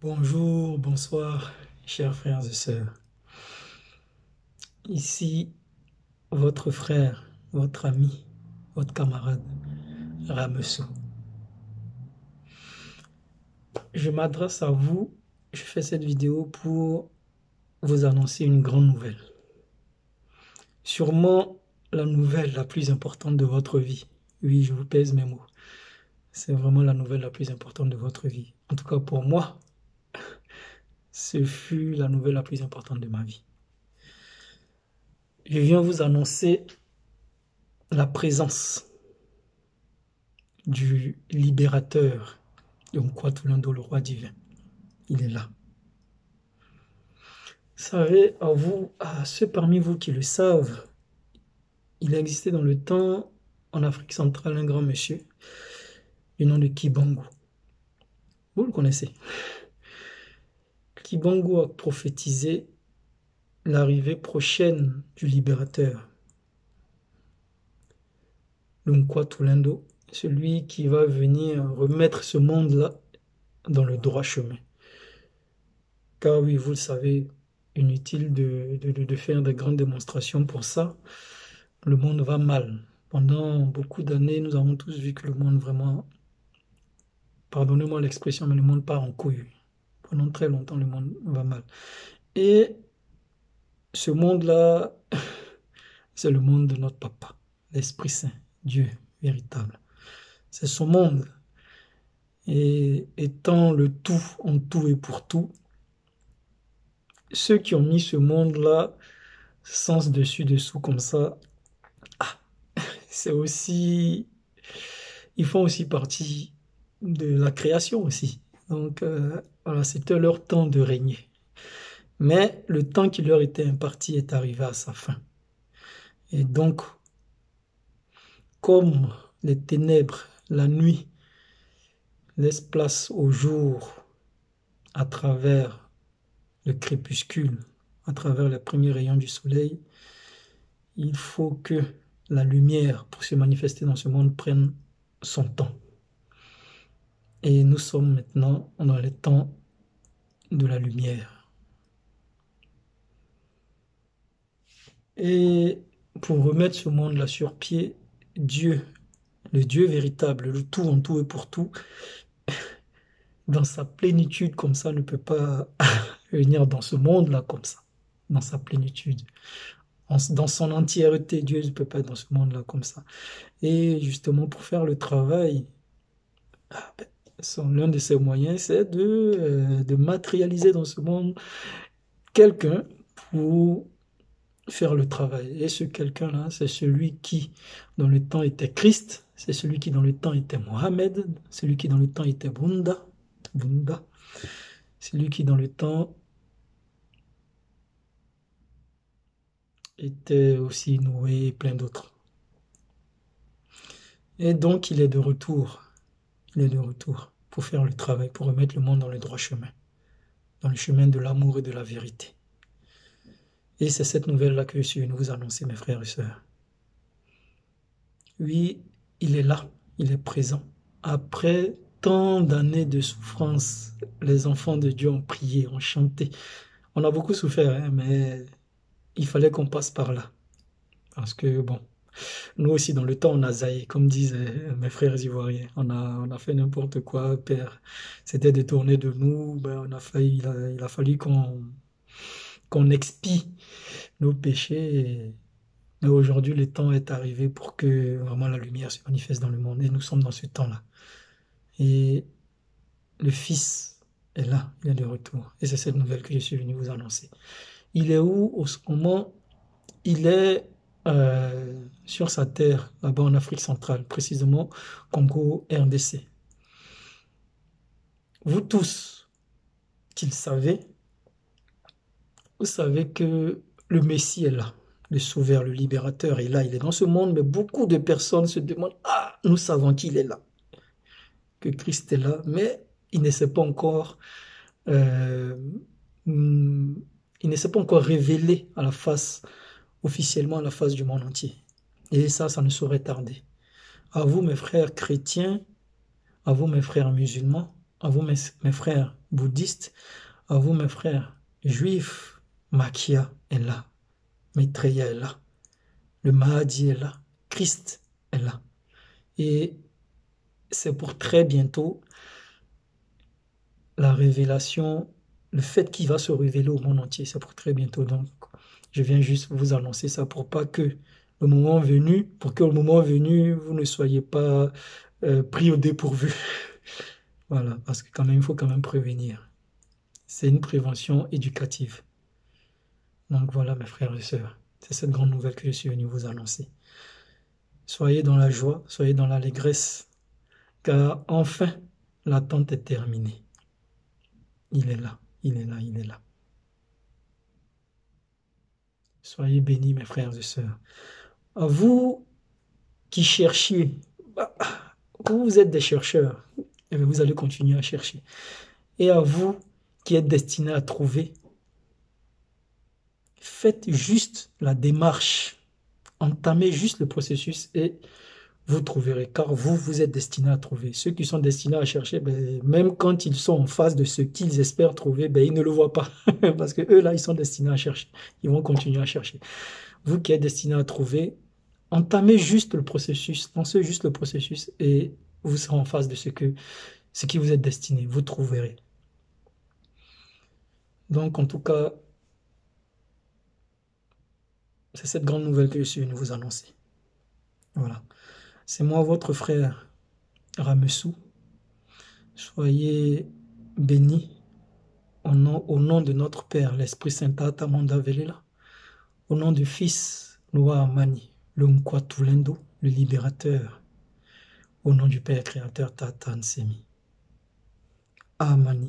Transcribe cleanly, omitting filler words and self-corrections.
Bonjour, bonsoir, chers frères et sœurs. Ici, votre frère, votre ami, votre camarade, Ramesso. Je m'adresse à vous, je fais cette vidéo pour vous annoncer une grande nouvelle. Sûrement la nouvelle la plus importante de votre vie. Oui, je vous pèse mes mots. C'est vraiment la nouvelle la plus importante de votre vie. En tout cas, pour moi, ce fut la nouvelle la plus importante de ma vie. Je viens vous annoncer la présence du libérateur de Mkwatulando, le roi divin. Il est là. Vous savez, à ceux parmi vous qui le savent, il a existé dans le temps, en Afrique centrale, un grand monsieur, du nom de Kibangu. Vous le connaissez. Kibangu a prophétisé l'arrivée prochaine du libérateur, le Mkwatulando, celui qui va venir remettre ce monde-là dans le droit chemin. Car oui, vous le savez, inutile de faire de grandes démonstrations pour ça. Le monde va mal. Pendant beaucoup d'années, nous avons tous vu que le monde vraiment, pardonnez-moi l'expression, mais le monde part en couille. Pendant très longtemps, le monde va mal. Et ce monde-là, c'est le monde de notre papa, l'Esprit Saint, Dieu véritable. C'est son monde. Et étant le tout en tout et pour tout, ceux qui ont mis ce monde-là sens dessus-dessous comme ça, c'est aussi, ils font aussi partie de la création aussi. Donc voilà, c'était leur temps de régner. Mais le temps qui leur était imparti est arrivé à sa fin. Et donc, comme les ténèbres, la nuit, laissent place au jour à travers le crépuscule, à travers les premiers rayons du soleil, il faut que la lumière, pour se manifester dans ce monde, prenne son temps. Et nous sommes maintenant dans les temps de la lumière. Et pour remettre ce monde-là sur pied, Dieu, le Dieu véritable, le tout en tout et pour tout, dans sa plénitude comme ça, ne peut pas venir dans ce monde-là comme ça, dans sa plénitude. Dans son entièreté, Dieu ne peut pas être dans ce monde-là comme ça. Et justement, pour faire le travail, l'un de ses moyens, c'est de matérialiser dans ce monde quelqu'un pour faire le travail. Et ce quelqu'un-là, c'est celui qui, dans le temps, était Christ, c'est celui qui, dans le temps, était Mohamed, celui qui, dans le temps, était Bunda, celui qui, dans le temps, était aussi Noé et plein d'autres. Et donc, il est de retour. Il est de retour pour faire le travail, pour remettre le monde dans le droit chemin, dans le chemin de l'amour et de la vérité. Et c'est cette nouvelle-là que je suis venu vous annoncer, mes frères et sœurs. Oui, il est là, il est présent. Après tant d'années de souffrance, les enfants de Dieu ont prié, ont chanté. On a beaucoup souffert, hein, mais il fallait qu'on passe par là. Parce que, bon, nous aussi, dans le temps, on a zaï, comme disaient mes frères ivoiriens. On a fait n'importe quoi, père. C'était détourné de nous. Ben, il a fallu qu'on expie nos péchés. Mais aujourd'hui, le temps est arrivé pour que vraiment la lumière se manifeste dans le monde. Et nous sommes dans ce temps-là. Et le Fils est là, il est de retour. Et c'est cette nouvelle que je suis venu vous annoncer. Il est où au ce moment? Il est sur sa terre, là-bas en Afrique centrale, précisément Congo, RDC. Vous tous qui le savez, vous savez que le Messie est là, le Sauveur, le Libérateur est là, il est dans ce monde, mais beaucoup de personnes se demandent, ah, nous savons qu'il est là, que Christ est là, mais il ne s'est pas encore, euh, il ne s'est pas encore révélé à la face, officiellement à la face du monde entier. Et ça ne saurait tarder. À vous, mes frères chrétiens, à vous, mes frères musulmans, à vous mes frères bouddhistes, à vous mes frères juifs, Makia est là, Maitreya est là, le Mahdi est là, Christ est là. Et c'est pour très bientôt la révélation, le fait qu'il va se révéler au monde entier, c'est pour très bientôt. Donc, je viens juste vous annoncer ça pour pas que le moment venu, pour que le moment venu, vous ne soyez pas pris au dépourvu. Voilà, parce que quand même, il faut quand même prévenir. C'est une prévention éducative. Donc voilà, mes frères et sœurs, c'est cette grande nouvelle que je suis venu vous annoncer. Soyez dans la joie, soyez dans l'allégresse, car enfin, l'attente est terminée. Il est là, il est là, il est là. Soyez bénis, mes frères et sœurs. À vous qui cherchiez, vous êtes des chercheurs, et vous allez continuer à chercher. Et à vous qui êtes destinés à trouver, faites juste la démarche, entamez juste le processus et vous trouverez, car vous, vous êtes destinés à trouver. Ceux qui sont destinés à chercher, ben, même quand ils sont en face de ce qu'ils espèrent trouver, ben, ils ne le voient pas, parce que eux, là, ils sont destinés à chercher. Ils vont continuer à chercher. Vous qui êtes destinés à trouver, entamez juste le processus, lancez juste le processus et vous serez en face de ce qui vous est destiné, vous trouverez. Donc, en tout cas, c'est cette grande nouvelle que je suis venu vous annoncer. Voilà. C'est moi, votre frère Ramessou. Soyez bénis au nom de notre Père, l'Esprit Saint Tata Manda Velela, au nom du Fils Noah Amani, le Nkwatulendo, le libérateur, au nom du Père créateur Tata Nsemi. Amen.